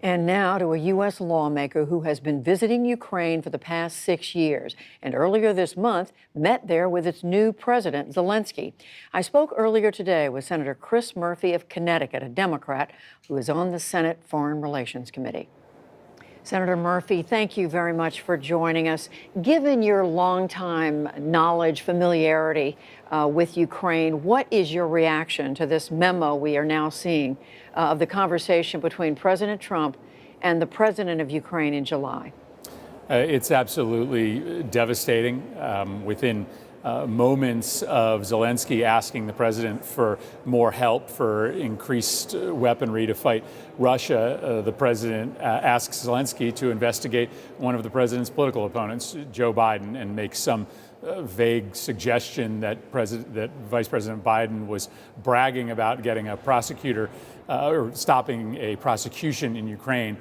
And now to a U.S. lawmaker who has been visiting Ukraine for the past 6 years and earlier this month met there with its new president, Zelensky. I spoke earlier today with Senator Chris Murphy of Connecticut, a Democrat who is on the Senate Foreign Relations Committee. Senator Murphy, thank you very much for joining us. Given your longtime knowledge, familiarity with Ukraine, what is your reaction to this memo we are now seeing of the conversation between President Trump and the president of Ukraine in July? It's absolutely devastating. Within moments of Zelensky asking the president for more help, for increased weaponry to fight Russia, the president asks Zelensky to investigate one of the president's political opponents, Joe Biden, and make some vague suggestion that Vice President Biden was bragging about getting a prosecutor or stopping a prosecution in Ukraine,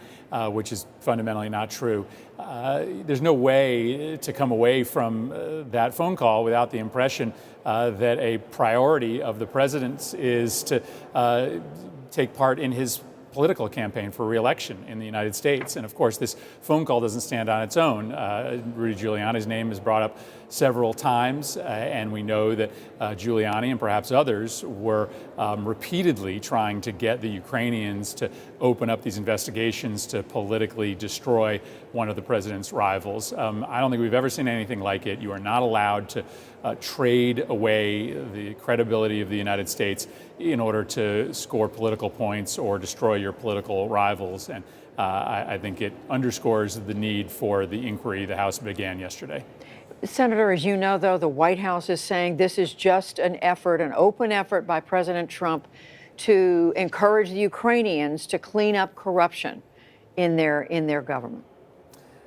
which is fundamentally not true. There's no way to come away from that phone call without the impression that a priority of the president's is to take part in his political campaign for re-election in the United States. And of course, this phone call doesn't stand on its own. Rudy Giuliani's name is brought up several times, and we know that Giuliani and perhaps others were repeatedly trying to get the Ukrainians to open up these investigations to politically destroy one of the president's rivals. I don't think we've ever seen anything like it. You are not allowed to trade away the credibility of the United States in order to score political points or destroy your political rivals. And I think it underscores the need for the inquiry the House began yesterday. Senator, as you know, though, the White House is saying this is just an effort, an open effort by President Trump to encourage the Ukrainians to clean up corruption in their government.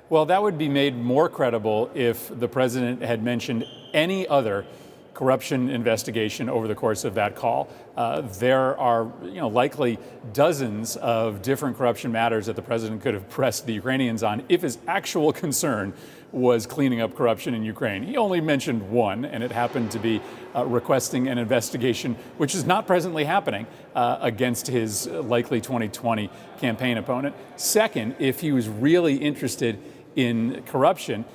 Well, that would be made more credible if the president had mentioned any other corruption investigation over the course of that call. There are, likely dozens of different corruption matters that the president could have pressed the Ukrainians on if his actual concern was cleaning up corruption in Ukraine. He only mentioned one, and it happened to be requesting an investigation, which is not presently happening, against his likely 2020 campaign opponent. Second, if he was really interested in corruption,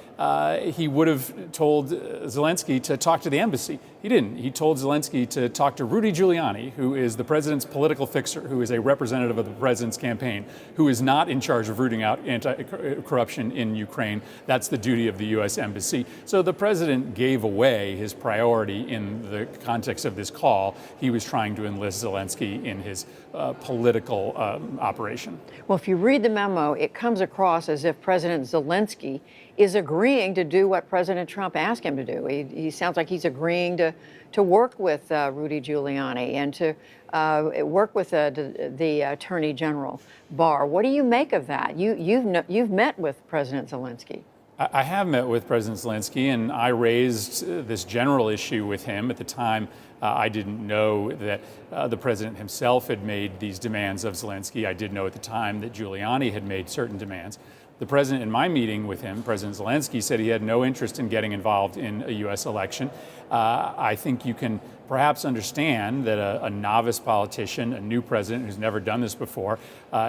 he would have told Zelensky to talk to the embassy. He didn't. He told Zelensky to talk to Rudy Giuliani, who is the president's political fixer, who is a representative of the president's campaign, who is not in charge of rooting out anti-corruption in Ukraine. That's the duty of the U.S. embassy. So the president gave away his priority in the context of this call. He was trying to enlist Zelensky in his political operation. Well, if you read the memo, it comes across as if President Zelensky is agreeing to do what President Trump asked him to do. He sounds like he's agreeing to work with Rudy Giuliani and to work with the Attorney General Barr. What do you make of that? You've met with President Zelensky. I have met with President Zelensky, and I raised this general issue with him. At the time, I didn't know that the president himself had made these demands of Zelensky. I did know at the time that Giuliani had made certain demands. The president, in my meeting with him, President Zelensky, said he had no interest in getting involved in a U.S. election. I think you can perhaps understand that a novice politician, a new president who's never done this before,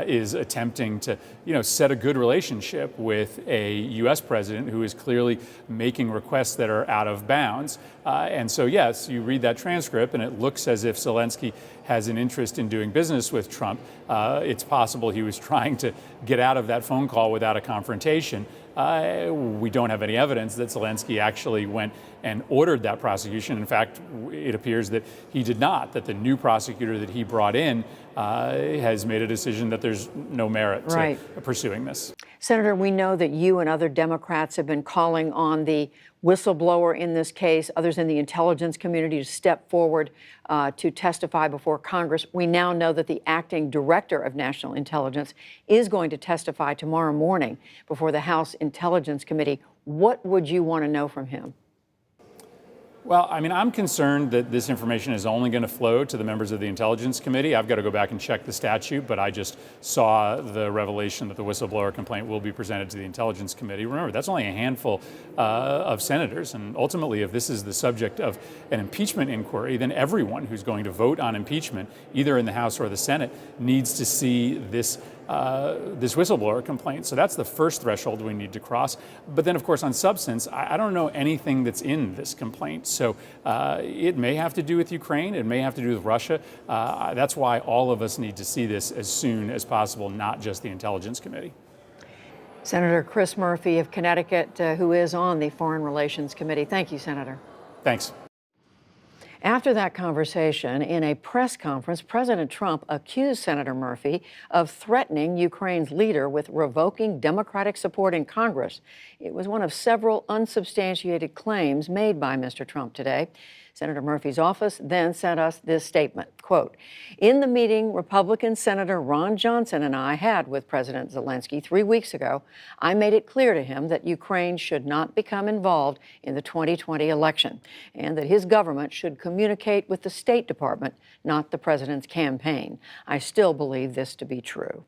is attempting to, set a good relationship with a U.S. president who is clearly making requests that are out of bounds. And so, yes, you read that transcript, and it looks as if Zelensky has an interest in doing business with Trump. It's possible he was trying to get out of that phone call without a confrontation. We don't have any evidence that Zelensky actually went and ordered that prosecution. In fact, it appears that he did not, that the new prosecutor that he brought in has made a decision that there's no merit to pursuing this. Senator, we know that you and other Democrats have been calling on the whistleblower in this case, others in the intelligence community, to step forward to testify before Congress. We now know that the acting director of national intelligence is going to testify tomorrow morning before the House Intelligence Committee. What would you want to know from him? Well, I mean, I'm concerned that this information is only going to flow to the members of the Intelligence Committee. I've got to go back and check the statute, but I just saw the revelation that the whistleblower complaint will be presented to the Intelligence Committee. Remember, that's only a handful of senators, and ultimately, if this is the subject of an impeachment inquiry, then everyone who's going to vote on impeachment, either in the House or the Senate, needs to see this this whistleblower complaint. So that's the first threshold we need to cross. But then, of course, on substance, I don't know anything that's in this complaint. So it may have to do with Ukraine. It may have to do with Russia. That's why all of us need to see this as soon as possible, not just the Intelligence Committee. Senator Chris Murphy of Connecticut, who is on the Foreign Relations Committee. Thank you, Senator. Thanks. After that conversation, in a press conference, President Trump accused Senator Murphy of threatening Ukraine's leader with revoking Democratic support in Congress. It was one of several unsubstantiated claims made by Mr. Trump today. Senator Murphy's office then sent us this statement, quote, "In the meeting Republican Senator Ron Johnson and I had with President Zelensky 3 weeks ago, I made it clear to him that Ukraine should not become involved in the 2020 election and that his government should communicate with the State Department, not the president's campaign. I still believe this to be true."